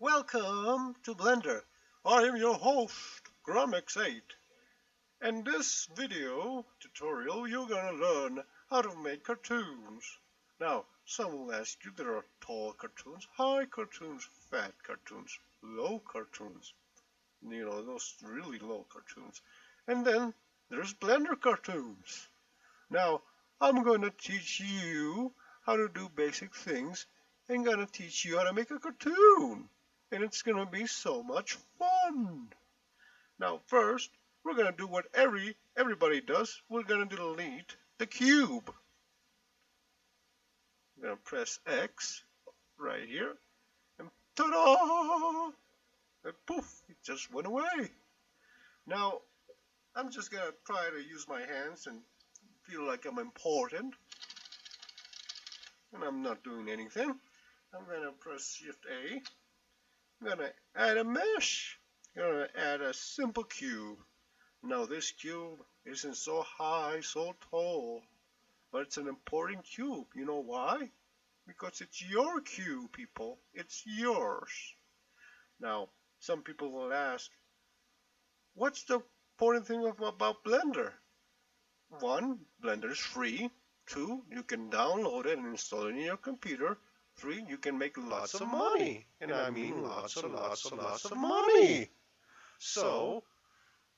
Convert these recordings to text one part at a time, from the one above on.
Welcome to Blender. I am your host, Grumx8. In this video tutorial, you're gonna learn how to make cartoons. Now, some will ask you there are tall cartoons, high cartoons, fat cartoons, low cartoons. Those really low cartoons. And then there's Blender cartoons. Now, I'm gonna teach you how to do basic things and gonna teach you how to make a cartoon. And it's gonna be so much fun. Now first, we're gonna do what everybody does. We're gonna delete the cube. I'm gonna press X right here, and ta-da! And poof, it just went away. Now, I'm just gonna try to use my hands and feel like I'm important. And I'm not doing anything. I'm gonna press Shift A. I'm gonna add a mesh. I'm gonna add a simple cube. Now this cube isn't so high, so tall, but it's an important cube. You know why? Because it's your cube, people. It's yours. Now, some people will ask, what's the important thing about Blender? 1, Blender is free. 2, you can download it and install it in your computer. 3, you can make lots of money. And I mean lots of money. So,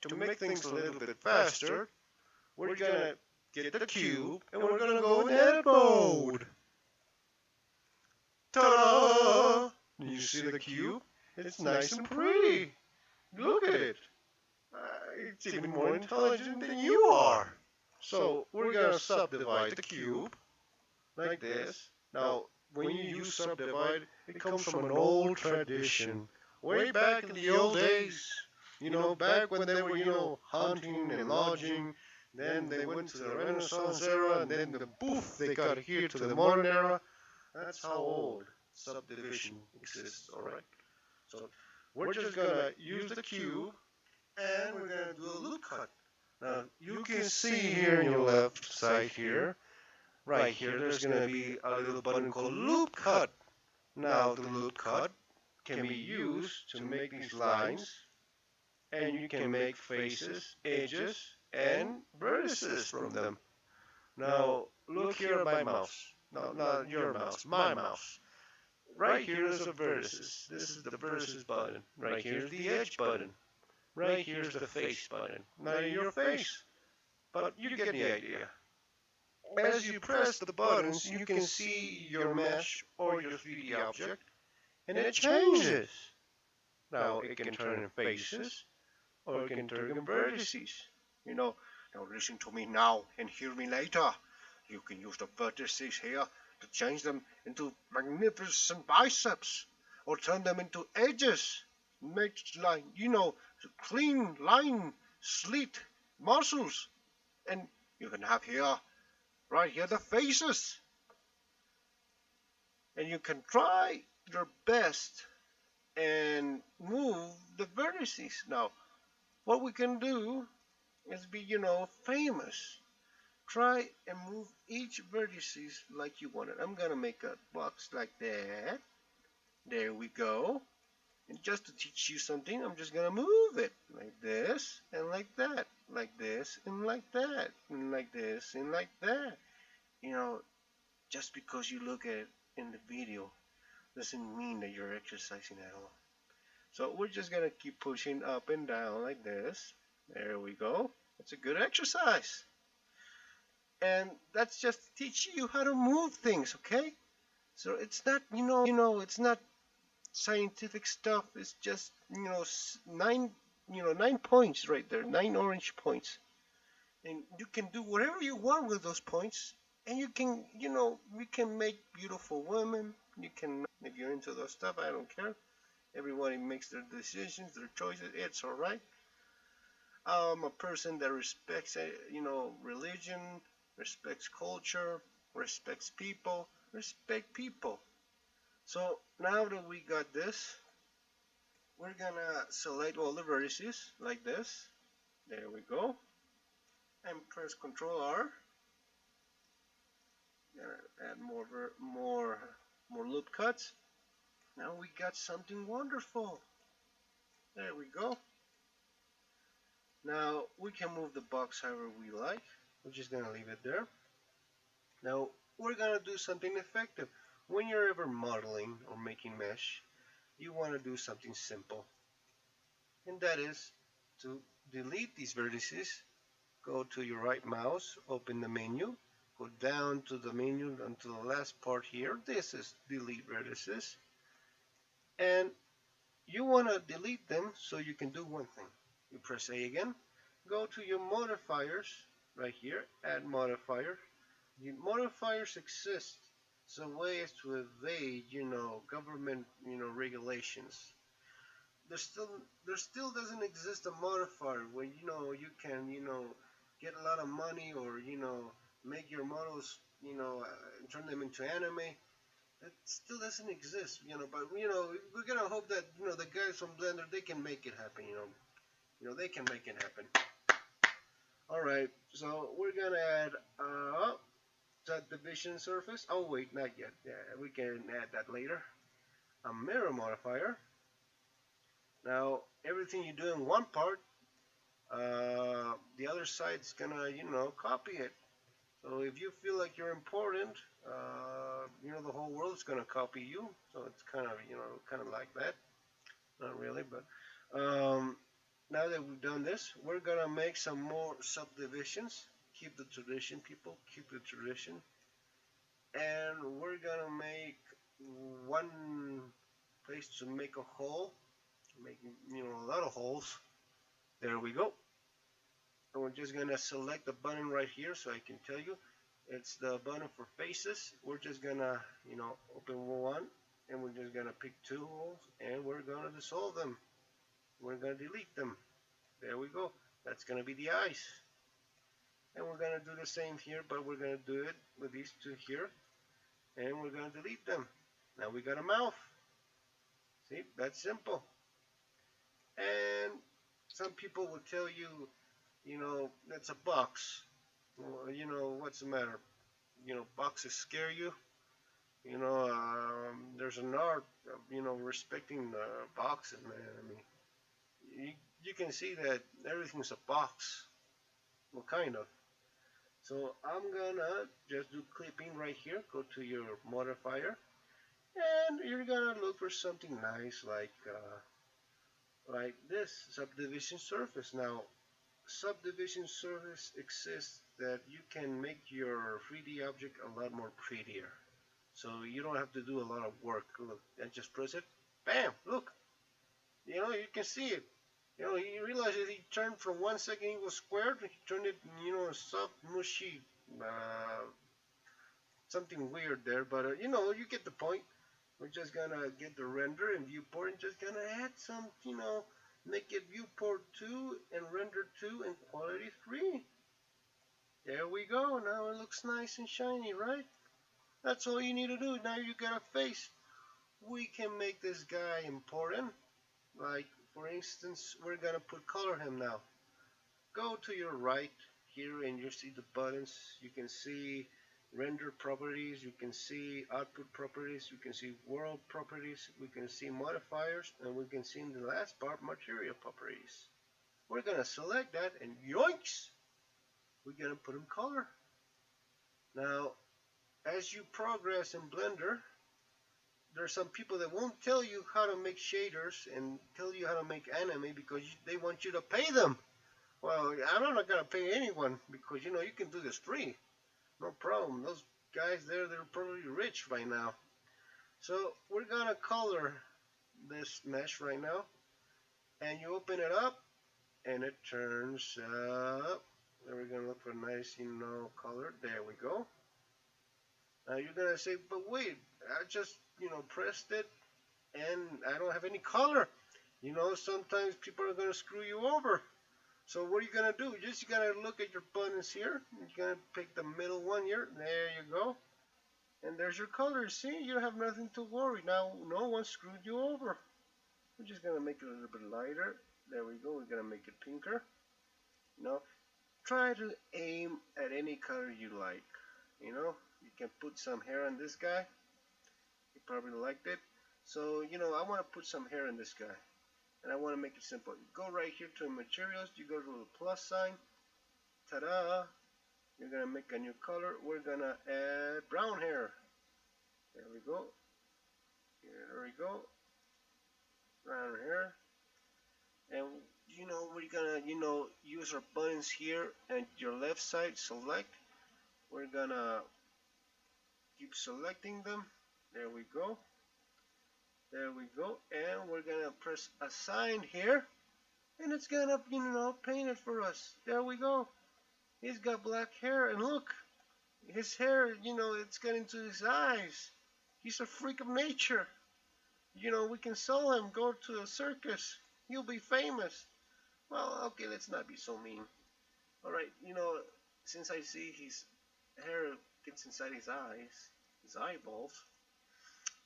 to make things a little bit faster, we're gonna get the cube and we're gonna go in edit mode. Ta-da! You see the cube? It's nice and pretty. Look at it. It's even more intelligent than you are. So, we're gonna subdivide the cube like this. Now, when you use subdivide, it comes from an old tradition. Way back in the old days, back when they were, hunting and lodging, then they went to the Renaissance era, and then poof, they got here to the modern era. That's how old subdivision exists, alright? So, we're just gonna use the cube, and we're gonna do a loop cut. Now, you can see here on your left side here, right here, there's going to be a little button called Loop Cut. Now, the Loop Cut can be used to make these lines, and you can make faces, edges, and vertices from them. Now, look here at my mouse. No, not your mouse, my mouse. Right here is the vertices. This is the vertices button. Right here is the edge button. Right here is the face button. Not your face, but you get the idea. As you press the buttons, you can see your mesh or your 3D object, and it changes. Now, it can turn in faces, or it can turn in vertices. Now listen to me now and hear me later. You can use the vertices here to change them into magnificent biceps, or turn them into edges. Make like, clean line, sleek muscles. And you can have here, right here, the faces. And you can try your best and move the vertices. Now, what we can do is be, famous. Try and move each vertices like you want it. I'm gonna make a box like that. There we go. And just to teach you something, I'm just gonna move it like this and like that, like this and like that, and like this and like that. Just because you look at it in the video doesn't mean that you're exercising at all. So we're just gonna keep pushing up and down like this. There we go. It's a good exercise. And that's just to teach you how to move things, okay? So it's not, it's not scientific stuff. Is just 9 points right there, 9 orange points, and you can do whatever you want with those points, and you can we can make beautiful women. You can, if you're into those stuff, I don't care. Everybody makes their decisions, their choices. It's all right. I'm a person that respects religion, respects culture, respects people, respect people. So now that we got this, we're gonna select all the vertices like this. There we go. And press Ctrl R. Gonna add more loop cuts. Now we got something wonderful. There we go. Now we can move the box however we like. We're just gonna leave it there. Now we're gonna do something effective. When you're ever modeling or making mesh, you want to do something simple, and that is to delete these vertices. Go to your right mouse, open the menu, go down to the menu until the last part here. This is delete vertices, and you want to delete them so you can do one thing. You press A again, go to your modifiers right here, add modifier. The modifiers exist as a way to evade, government, regulations. There still doesn't exist a modifier where you can get a lot of money or make your models turn them into anime. That still doesn't exist, but we're gonna hope that the guys from Blender, they can make it happen. They can make it happen. All right, so we're gonna add subdivision surface. Oh wait, not yet. Yeah, we can add that later. A mirror modifier. Now everything you do in one part, the other side's gonna copy it. So if you feel like you're important, the whole world's gonna copy you. So it's kind of like that. Not really, but now that we've done this, we're gonna make some more subdivisions. Keep the tradition, people. Keep the tradition. And we're gonna make one place to make a hole. Make a lot of holes. There we go. And we're just gonna select the button right here so I can tell you it's the button for faces. We're just gonna open one, and we're just gonna pick two holes, and we're gonna dissolve them. We're gonna delete them. There we go. That's gonna be the eyes. And we're gonna do the same here, but we're gonna do it with these two here, and we're gonna delete them. Now we got a mouth. See, that's simple. And some people will tell you, that's a box. Well, what's the matter? Boxes scare you. There's an art of, respecting the boxes, man. I mean, you can see that everything's a box. Well, kind of. So I'm gonna just do clipping right here. Go to your modifier, and you're gonna look for something nice like this subdivision surface. Now, subdivision surface exists that you can make your 3D object a lot more prettier. So you don't have to do a lot of work. Look, and just press it. Bam! Look. You can see it. He realized that he turned from 1 second it was squared. He turned it, soft, mushy, something weird there. But you get the point. We're just gonna get the render and viewport and just gonna add some, make it viewport 2 and render 2 and quality 3. There we go. Now it looks nice and shiny, right? That's all you need to do. Now you got a face. We can make this guy important. Like, for instance, we're gonna color him now. Go to your right here and you see the buttons. You can see render properties, you can see output properties, you can see world properties, we can see modifiers, and we can see in the last part material properties. We're gonna select that, and yoinks, we're gonna put in color. Now, as you progress in Blender, there's some people that won't tell you how to make shaders and tell you how to make anime because they want you to pay them. Well, I'm not gonna pay anyone because you can do this free. No problem. Those guys there, they're probably rich right now. So we're gonna color this mesh right now, and you open it up, and it turns up. Then we're gonna look for a nice, color. There we go. Now you're gonna say, but wait, I just, pressed it, and I don't have any color. Sometimes people are gonna screw you over. So what are you gonna do? You gotta look at your buttons here. You're gonna pick the middle one here. There you go. And there's your color. See, you have nothing to worry. Now, no one screwed you over. We're just gonna make it a little bit lighter. There we go. We're gonna make it pinker. Try to aim at any color you like. You can put some hair on this guy. He probably liked it. So, I want to put some hair in this guy. And I want to make it simple. You go right here to materials, you go to the plus sign, ta-da, you're going to make a new color. We're going to add brown hair. There we go. There we go. Brown hair. And we're going to, use our buttons here and your left side select. We're going to keep selecting them. There we go. There we go. And we're going to press assign here. And it's going to, paint it for us. There we go. He's got black hair. And look, his hair, it's got into his eyes. He's a freak of nature. We can sell him, go to a circus. He'll be famous. Well, okay, let's not be so mean. Alright, since I see his hair gets inside his eyes, his eyeballs,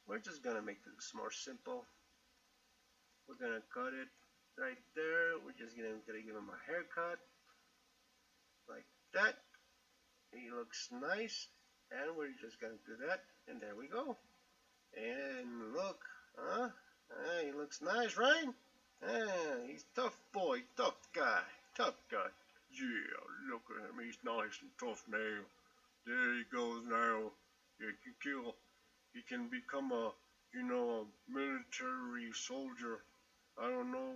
we're just gonna make this more simple. We're gonna cut it right there. We're just gonna give him a haircut. Like that. He looks nice. And we're just gonna do that. And there we go. And look, he looks nice, right? He's tough boy, tough guy, tough guy. Yeah, look at him, he's nice and tough now. There he goes now. He can become a military soldier. I don't know.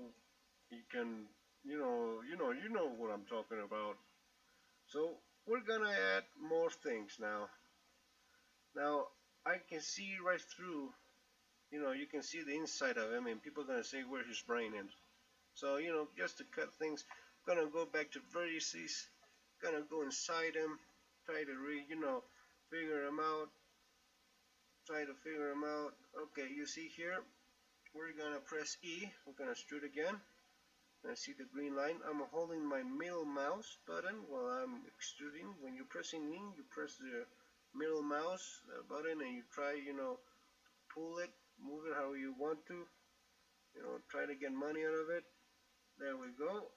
He can, you know what I'm talking about. So we're gonna add more things now. Now I can see right through. You can see the inside of him, and people are gonna say where his brain is. So just to cut things, I'm gonna go back to vertices. Gonna go inside him, try to figure him out. Try to figure him out. Okay, you see here, we're gonna press E. We're gonna extrude again. I see the green line. I'm holding my middle mouse button while I'm extruding. When you're pressing E, you press the middle mouse button and you try, pull it, move it how you want to. Try to get money out of it. There we go.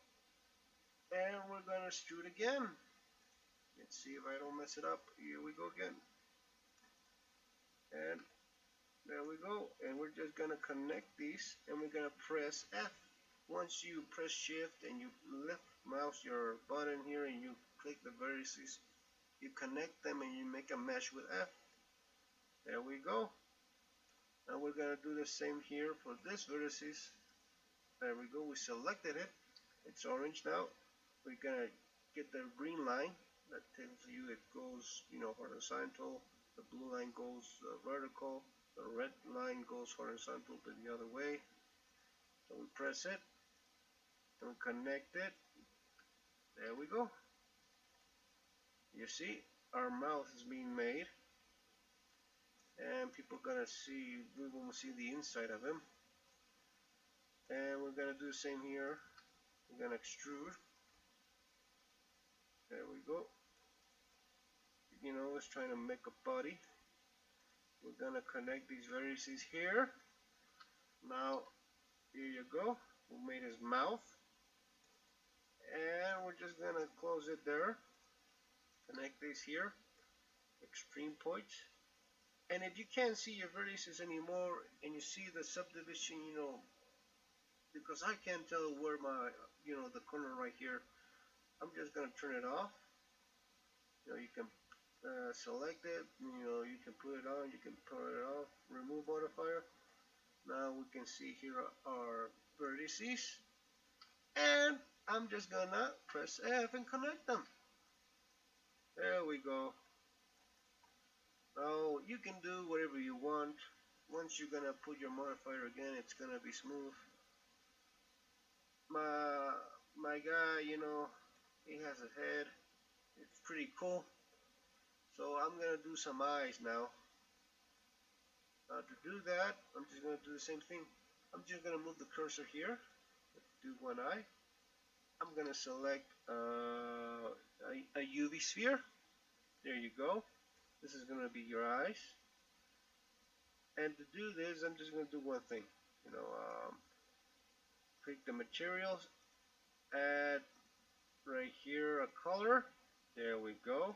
And we're gonna extrude again. Let's see if I don't mess it up. Here we go again. And there we go. And we're just gonna connect these, and we're gonna press F. Once you press shift and you left mouse your button here and you click the vertices, you connect them and you make a mesh with F. There we go. Now we're gonna do the same here for this vertices. There we go. We selected it. It's orange now. We're gonna get the green line that tells you it goes, horizontal. The blue line goes vertical. The red line goes horizontal to the other way. So we press it and connect it. There we go. You see, our mouth is being made, and people are gonna see. We will see the inside of him, and we're gonna do the same here. We're gonna extrude. There we go. It's trying to make a body. We're gonna connect these vertices here. Now, here you go. We made his mouth, and we're just gonna close it there. Connect these here, extreme points. And if you can't see your vertices anymore, and you see the subdivision, because I can't tell where my, the corner right here, I'm just gonna turn it off. You can select it. You can put it on. You can put it off. Remove modifier. Now we can see here our vertices, and I'm just gonna press F and connect them. There we go. Now you can do whatever you want. Once you're gonna put your modifier again, it's gonna be smooth. My guy, he has a head. It's pretty cool. So I'm gonna do some eyes now. To do that, I'm just gonna do the same thing. I'm just gonna move the cursor here. Do one eye. I'm gonna select a UV sphere. There you go. This is gonna be your eyes. And to do this, I'm just gonna do one thing. Click the materials, add right here a color. There we go.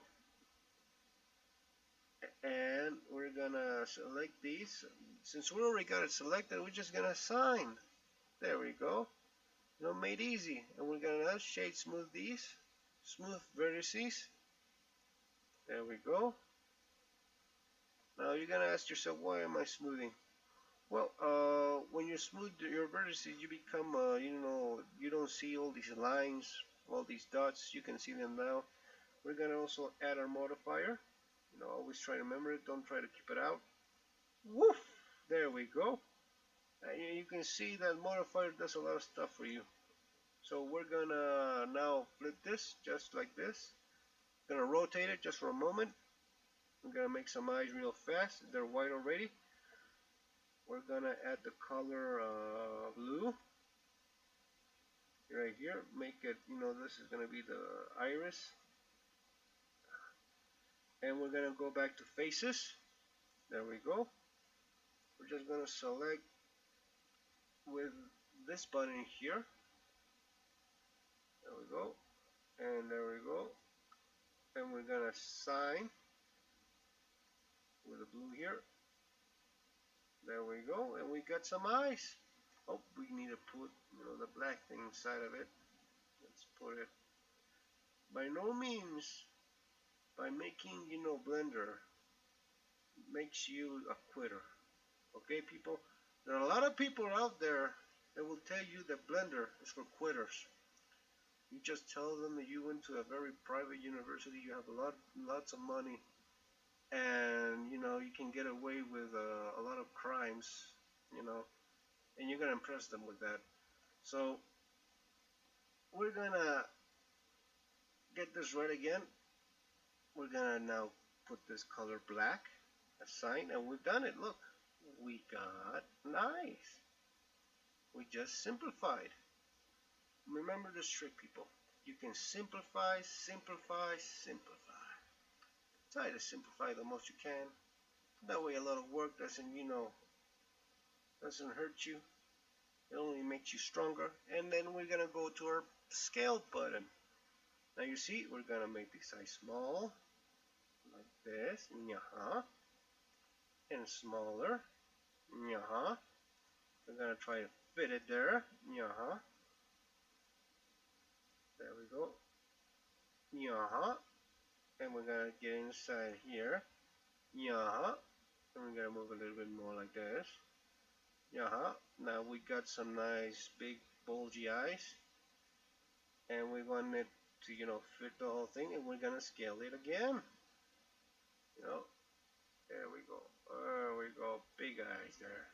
And we're gonna select these. Since we already got it selected, we're just gonna assign. There we go. You know, made easy. And we're gonna shade smooth these. Smooth vertices. There we go. Now you're gonna ask yourself, why am I smoothing? Well, when you smooth your vertices, you become, you don't see all these lines, all these dots. You can see them now. We're gonna also add our modifier. You know, always try to remember it. Don't try to keep it out. Woof! There we go. And you can see that modifier does a lot of stuff for you. So we're gonna now flip this just like this. Gonna rotate it just for a moment. I'm gonna make some eyes real fast. They're white already. We're gonna add the color blue right here. Make it, this is gonna be the iris. And we're gonna go back to faces. There we go. We're just gonna select with this button here. There we go. And there we go. And we're gonna sign with the blue here. There we go. And we got some eyes. Oh, we need to put, the black thing inside of it. Let's put it. By no means, by making, Blender makes you a quitter. Okay, people? There are a lot of people out there that will tell you that Blender is for quitters. You just tell them that you went to a very private university, you have lots of money, and you can get away with a lot of crimes, and you're gonna impress them with that. So we're gonna get this right again. We're gonna now put this color black, assign, and we've done it. Look, we got nice. We just simplified. Remember this trick, people. You can simplify, simplify, simplify. Try to simplify the most you can. That way a lot of work doesn't hurt you. It only makes you stronger. And then we're going to go to our scale button. Now you see, we're going to make the size small. Like this. And smaller. We're going to try to fit it there. There we go. And we're gonna get inside here. And we're gonna move a little bit more like this. Now we got some nice big bulgy eyes. And we want it to, fit the whole thing, and we're gonna scale it again. There we go. There we go. Big eyes there.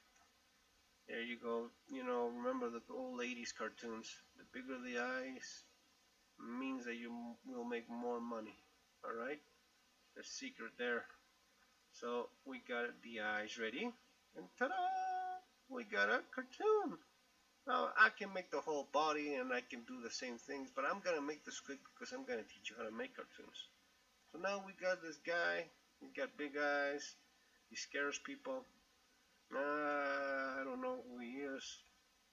There you go. Remember the old ladies cartoons. The bigger the eyes means that you will make more money. Alright? The secret there. So we got the eyes ready. And ta-da! We got a cartoon. Now I can make the whole body and I can do the same things, but I'm gonna make this quick because I'm gonna teach you how to make cartoons. So now we got this guy. He's got big eyes. He scares people. I don't know who he is.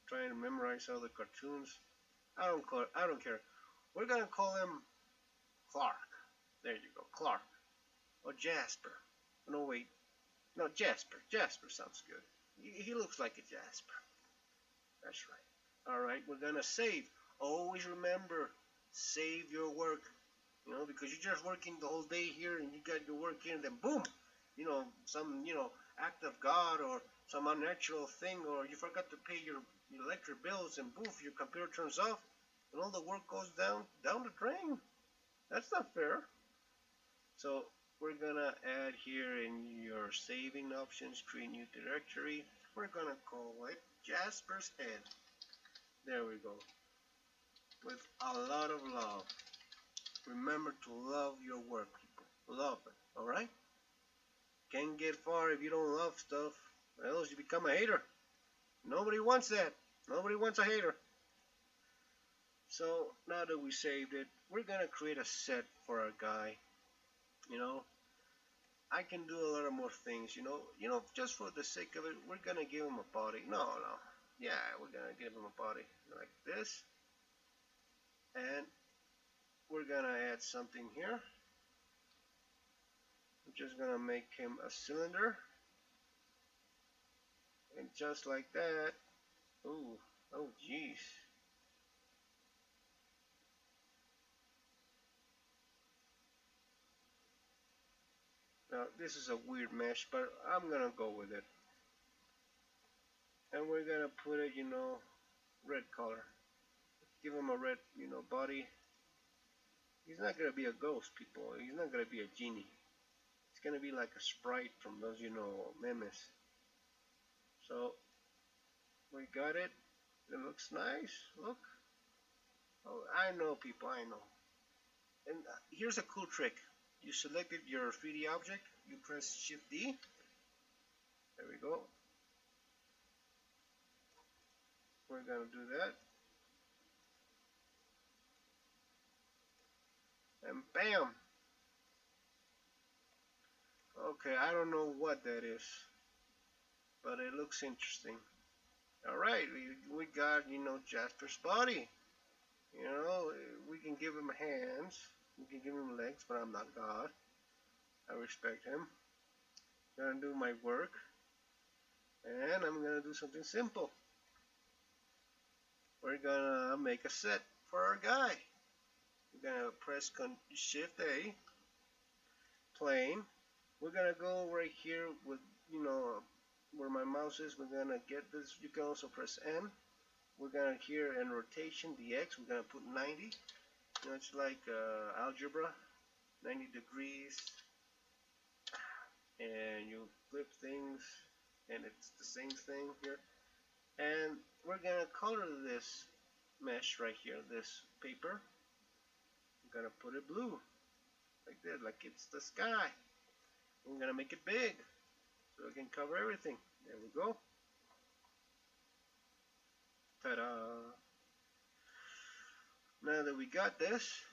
Trying to memorize all the cartoons. I don't care. We're gonna call him Clark. There you go, Clark. Or Jasper. No, wait. No, Jasper. Jasper sounds good. He looks like a Jasper. That's right. Alright, we're gonna save. Always remember, save your work. Because you're just working the whole day here and you got your work here and then boom! Some, act of God or some unnatural thing, or you forgot to pay your electric bills and poof, your computer turns off and all the work goes down the drain. That's not fair. So we're gonna add here in your saving options, create new directory. We're gonna call it Jasper's Head. There we go. With a lot of love. Remember to love your work, people. Love it, alright? Can't get far if you don't love stuff, or else you become a hater. Nobody wants that. Nobody wants a hater. So now that we saved it, we're gonna create a set for our guy. I can do a lot of more things. Just for the sake of it, we're gonna give him a body. No. Yeah, we're gonna give him a body like this, and we're gonna add something here. just gonna make him a cylinder, and just like that. Ooh, oh jeez. Now this is a weird mesh, but I'm gonna go with it. And we're gonna put it, red color. Give him a red, body. He's not gonna be a ghost, people. He's not gonna be a genie. It's gonna be like a sprite from those, memes. So we got it. It looks nice. Look. Oh, I know, people. I know. And here's a cool trick. You selected your 3D object. You press Shift D. There we go. We're gonna do that. And bam. Okay, I don't know what that is, but it looks interesting. Alright, we got, Jasper's body. We can give him hands, we can give him legs, but I'm not God. I respect him. I'm gonna do my work, and I'm gonna do something simple. We're gonna make a set for our guy. We're gonna press Shift A, plane. We're gonna go right here with, where my mouse is. We're gonna get this. You can also press N. We're gonna here in rotation the X. We're gonna put 90. It's like algebra, 90 degrees, and you flip things, and it's the same thing here. And we're gonna color this mesh right here, this paper. We're gonna put it blue, like this, like it's the sky. We're gonna make it big, so it can cover everything. There we go. Ta-da! Now that we got this,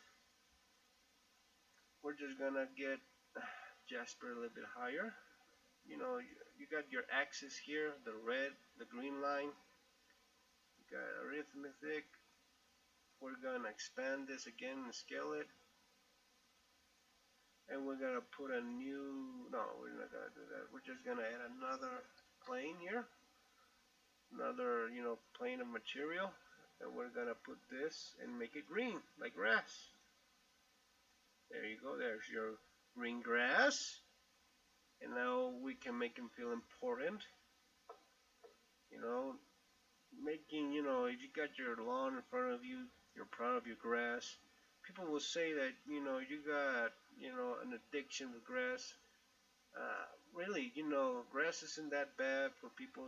we're just gonna get Jasper a little bit higher. You got your axis here, the red, the green line. You got arithmetic. We're gonna expand this again and scale it. And we're gonna put a new, no, we're not gonna do that. We're just gonna add another plane here. Another, plane of material. And we're gonna put this and make it green, like grass. There you go, there's your green grass. And now we can make him feel important. Making, if you got your lawn in front of you, you're proud of your grass. People will say that, you got, an addiction with grass. Really, grass isn't that bad for people.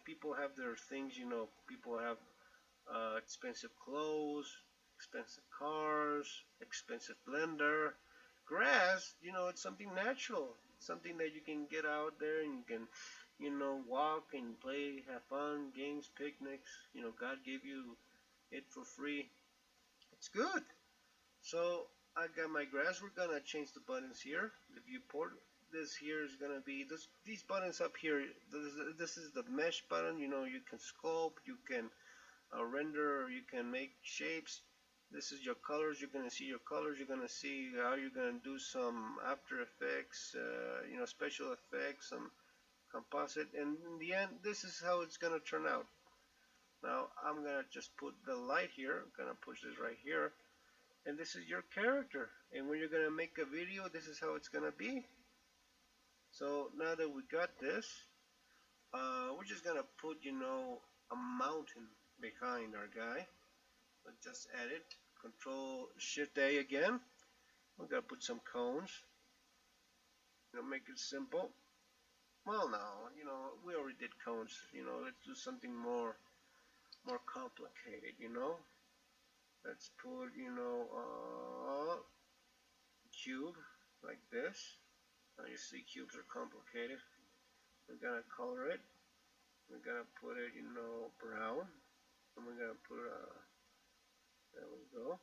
People have their things, people have expensive clothes, expensive cars, expensive blender. Grass, it's something natural, something that you can get out there and you can, walk and play, have fun, games, picnics. God gave you it for free. It's good. So I got my grass. We're gonna change the buttons here. The viewport. This here is gonna be these buttons up here. This is the mesh button. You can sculpt, you can render, you can make shapes. This is your colors. You're gonna see your colors. You're gonna see how you're gonna do some After Effects, special effects, some composite, and in the end, this is how it's gonna turn out. Now I'm gonna just put the light here. I'm gonna push this right here, and this is your character. And when you're gonna make a video, this is how it's gonna be. So now that we got this, we're just gonna put, a mountain behind our guy. Let's just add it. Control Shift A again. We're gonna put some cones. Make it simple. Well, now, we already did cones. Let's do something more complicated. Let's put, a cube like this. Now you see cubes are complicated. We're gonna color it. We're gonna put it, brown. And we're gonna put there we go.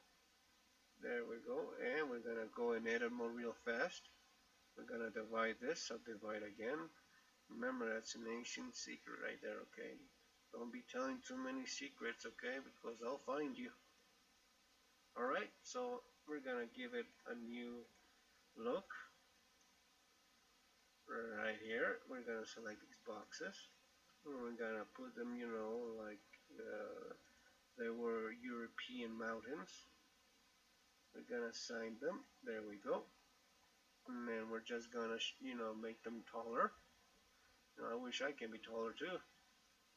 There we go. And we're gonna go in edit mode real fast. We're gonna divide this, subdivide again. Remember, that's an ancient secret right there, okay? Don't be telling too many secrets, okay? Because I'll find you. Alright, so we're gonna give it a new look. right here. We're gonna select these boxes. We're gonna put them, you know, like there were European mountains. We're gonna assign them. There we go. And then we're just gonna, you know, make them taller. You know, I wish I can be taller too.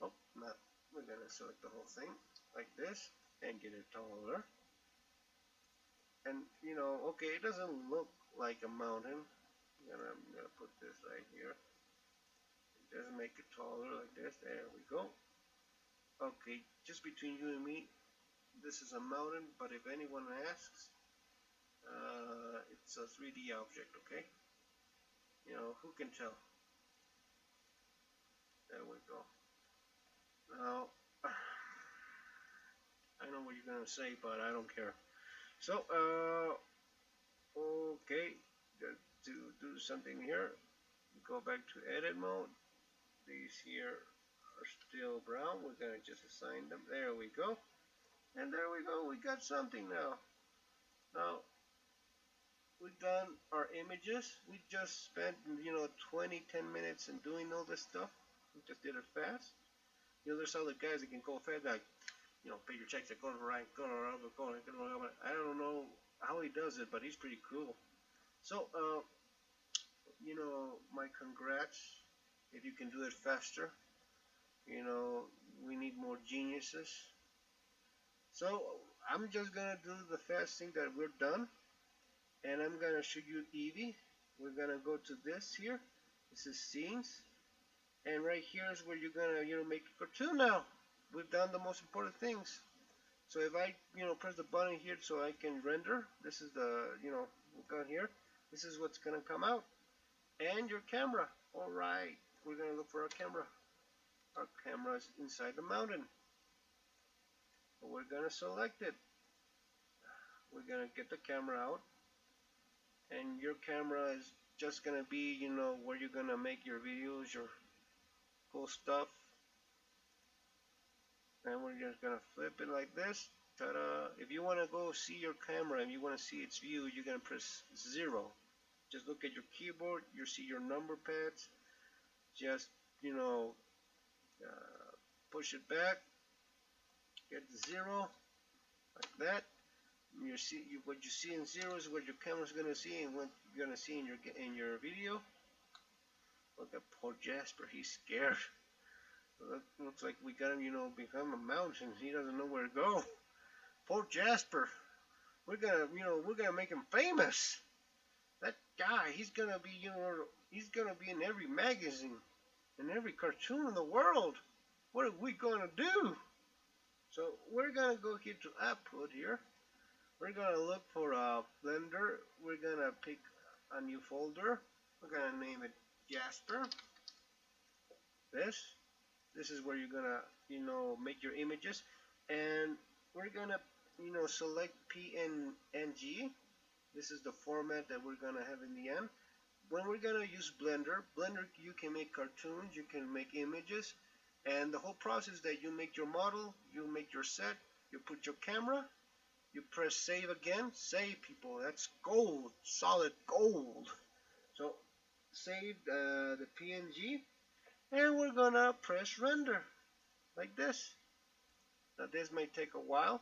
Oh, not. We're gonna select the whole thing like this and get it taller. And you know, okay, it doesn't look like a mountain. I'm gonna put this right here. Just make it taller like this. There we go. Okay, just between you and me, this is a mountain, but if anyone asks, it's a 3D object, okay? You know, who can tell? There we go. Now, I know what you're gonna say, but I don't care. So, okay, to do something here, go back to edit mode. These here are still brown. We're gonna just assign them. There we go. And there we go. We got something now. Now, we've done our images. We just spent, you know, 10 minutes in doing all this stuff. We just did it fast. You know, there's other guys that can go fast, like, you know, pay your checks, go to the right, go to the other, go to the other. I don't know how he does it, but he's pretty cool. So, you know, my congrats if you can do it faster. You know, we need more geniuses. So, I'm just gonna do the fast thing that we're done, and I'm gonna show you Eevee. We're gonna go to this here. This is scenes, and right here is where you're gonna, you know, make a cartoon now. We've done the most important things. So if I, you know, press the button here so I can render, this is the, you know, look out here. This is what's gonna come out. And your camera. All right, we're gonna look for our camera. Our camera is inside the mountain. We're gonna select it. We're gonna get the camera out, and your camera is just gonna be, you know, where you're gonna make your videos, your cool stuff. And we're just gonna flip it like this. Ta-da! If you wanna go see your camera and you wanna see its view, you're gonna press 0. Just look at your keyboard. You see your number pads. Just, you know, push it back. Get 0 like that. You see, what you see in 0 is what your camera's gonna see, and what you're gonna see in your video. Look at poor Jasper. He's scared. Looks like we got him, you know, become a mountain. He doesn't know where to go. Poor Jasper. We're gonna make him famous. That guy, he's gonna be, you know, he's gonna be in every magazine, in every cartoon in the world. What are we gonna do? So we're gonna go here to output here. We're gonna look for a Blender. We're gonna pick a new folder. We're gonna name it Jasper. This is where you're gonna, you know, make your images, and we're gonna, you know, select PNG. This is the format that we're gonna have in the end. When we're gonna use Blender, you can make cartoons, you can make images, and the whole process that you make your model, you make your set, you put your camera, you press save again. Save, people, that's gold, solid gold. So save the PNG, and we're gonna press render like this. Now this may take a while.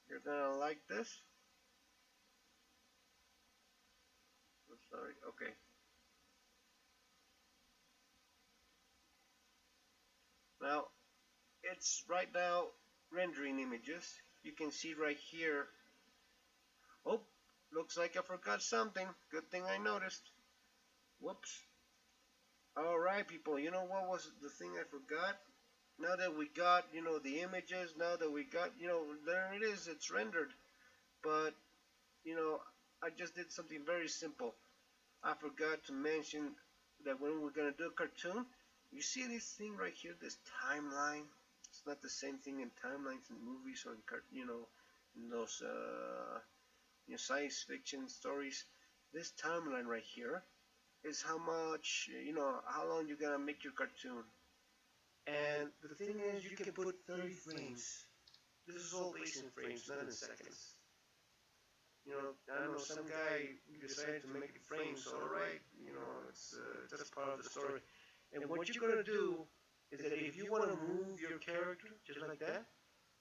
You're gonna like this. Sorry, okay. Now, it's right now rendering images. You can see right here. Oh, looks like I forgot something. Good thing I noticed. Whoops. Alright, people, you know what was the thing I forgot? Now that we got, you know, the images, now that we got, you know, there it is, it's rendered. But, you know, I just did something very simple. I forgot to mention that when we're going to do a cartoon, you see this thing right here, this timeline. It's not the same thing in timelines in movies or in, you know, in those you know, science fiction stories. This timeline right here is how much, you know, how long you're going to make your cartoon. And the thing is, you can put 30 frames. This is all based in frames, not in seconds. You know, I don't know, some guy decided to make it frames. All right, it's that's part of the story. And what you're gonna do is that if you want to move your character just like that,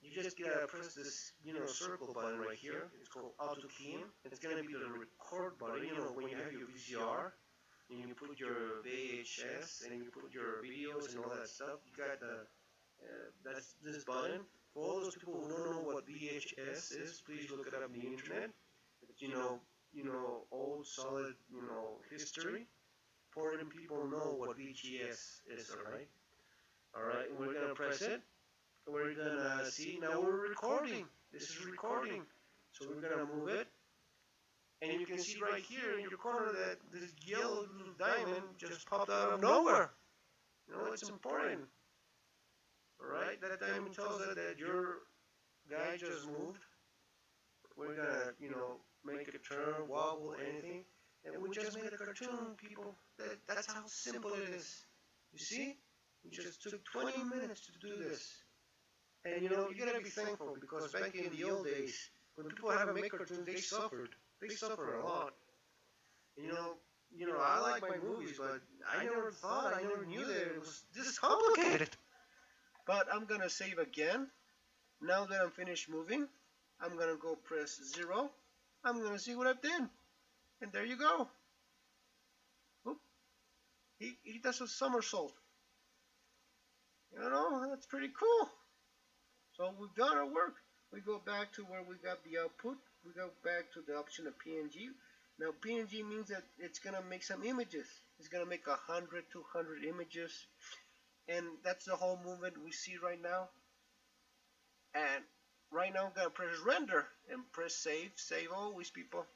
you just gotta press this, circle button right here. It's called auto keying. It's gonna be the record button. When you have your VCR and you put your VHS and you put your videos and all that stuff, you got that's this button. For all those people who don't know what VHS is, please look it up on the internet. It's, old solid, history. Important people know what VHS is, all right? All right, we're gonna press it. We're gonna see, now we're recording. This is recording. So we're gonna move it. And you can see right here in your corner that this yellow little diamond just popped out of nowhere. It's important. Alright, that diamond tells us that your guy just moved. We're gonna, make it turn, wobble, anything. And we just made a cartoon, people. That's how simple it is. You see? We just took 20 minutes to do this. And you gotta be thankful, because back in the old days, when people had to make cartoons, they suffered. They suffered a lot. And, I like my movies, but I never knew that it was this complicated. But I'm gonna save again. Now that I'm finished moving, I'm gonna go press 0. I'm gonna see what I've done. And there you go. Oop. He does a somersault. That's pretty cool. So we've done our work. We go back to where we got the output. We go back to the option of PNG. Now PNG means that it's gonna make some images. It's gonna make 100, 200 images, and that's the whole movement we see right now. And right now I'm gonna press render and press save. Save always, people.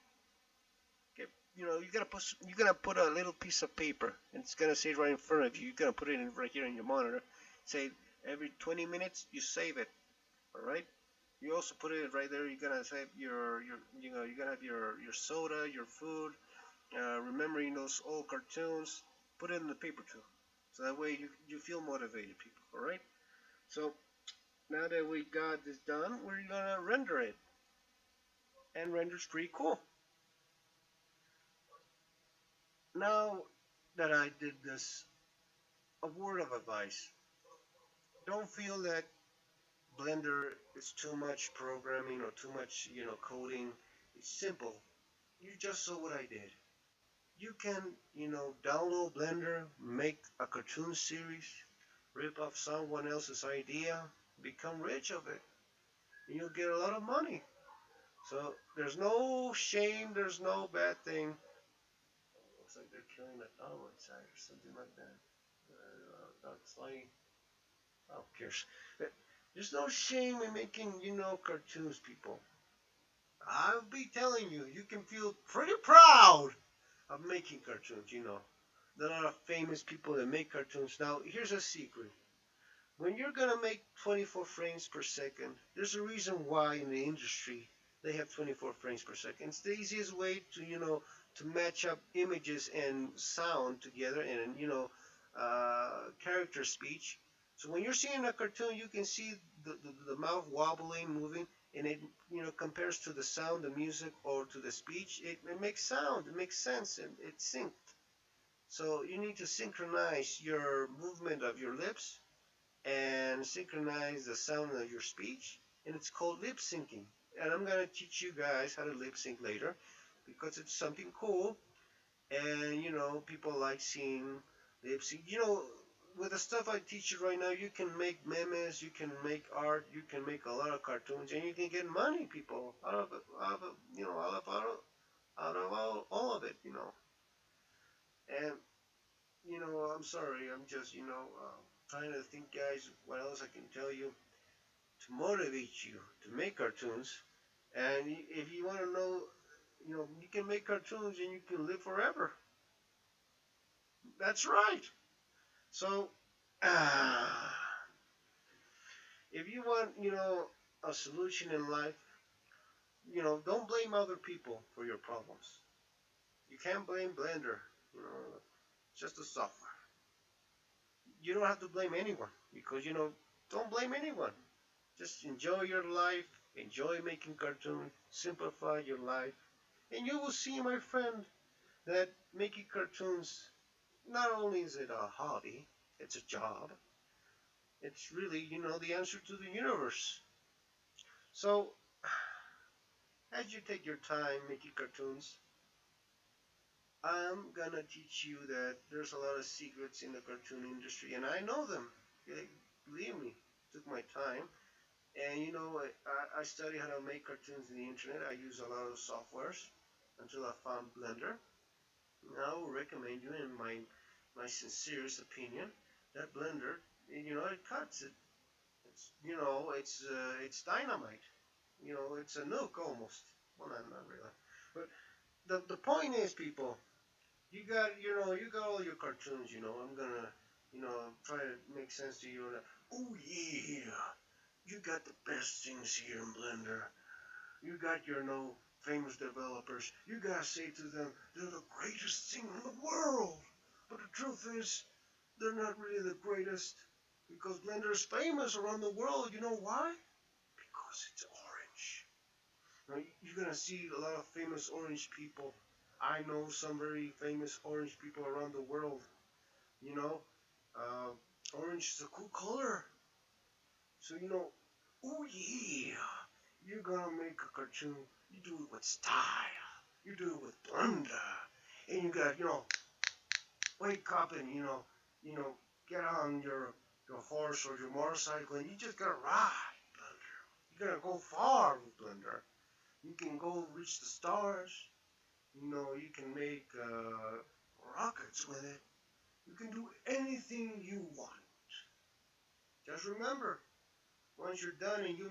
Okay, you're gonna put a little piece of paper, and it's gonna say right in front of you. You're gonna put it in right here in your monitor. Say every 20 minutes you save it. All right. You also put it right there. You're gonna save you're gonna have your soda, your food. Remembering those old cartoons. Put it in the paper too, so that way you feel motivated, people. All right. So now that we got this done, we're gonna render it, and render's pretty cool. Now that I did this, a word of advice: don't feel that Blender is too much programming or too much, coding. It's simple. You just saw what I did. You can, download Blender, make a cartoon series, rip off someone else's idea, become rich of it, and you'll get a lot of money. So there's no shame, there's no bad thing. Looks like they're killing a dog outside or something like that. That's like, who cares? There's no shame in making, cartoons, people. I'll be telling you, you can feel pretty proud of making cartoons, There are a lot of famous people that make cartoons. Now, here's a secret. When you're going to make 24 frames per second, there's a reason why in the industry they have 24 frames per second. It's the easiest way to, to match up images and sound together and, character speech. So when you're seeing a cartoon, you can see the mouth wobbling, moving, and it compares to the sound, the music, or to the speech. It makes sound, it makes sense, and it's synced. So you need to synchronize your movement of your lips and synchronize the sound of your speech, and it's called lip syncing. And I'm gonna teach you guys how to lip sync later because it's something cool, and people like seeing lip sync. With the stuff I teach you right now, you can make memes, you can make art, you can make a lot of cartoons, and you can get money, people, out of all of it, And I'm sorry, I'm just trying to think, guys, what else I can tell you to motivate you to make cartoons. And if you want to know, you can make cartoons and you can live forever. That's right. So, if you want, a solution in life, don't blame other people for your problems. You can't blame Blender, it's just a software. You don't have to blame anyone because, don't blame anyone. Just enjoy your life, enjoy making cartoons, simplify your life, And you will see, my friend, that making cartoons, not only is it a hobby, it's a job, it's really, the answer to the universe. So, as you take your time making cartoons, I'm gonna teach you that there's a lot of secrets in the cartoon industry, and I know them. Believe me, took my time. And I study how to make cartoons in the internet. I use a lot of softwares until I found Blender. And I will recommend you, in my sincerest opinion, that Blender. It cuts it. It's dynamite. It's a nuke almost. Well, not really. But the point is, people, you got all your cartoons. I'm gonna, try to make sense to you. Oh yeah, you got the best things here in Blender. You got your no famous developers. You gotta say to them, they're the greatest thing in the world. But the truth is, they're not really the greatest, because Blender is famous around the world. You know why? Because it's orange. Now, you're gonna see a lot of famous orange people. I know some very famous orange people around the world. You know, uh, orange is a cool color. So oh yeah, you're gonna make a cartoon. You do it with style. You do it with Blender, and you got wake up and you know get on your horse or your motorcycle, and you just gotta ride Blender. You're gonna go far with Blender. You can go reach the stars. You can make rockets with it. You can do anything you want. Just remember, once you're done and you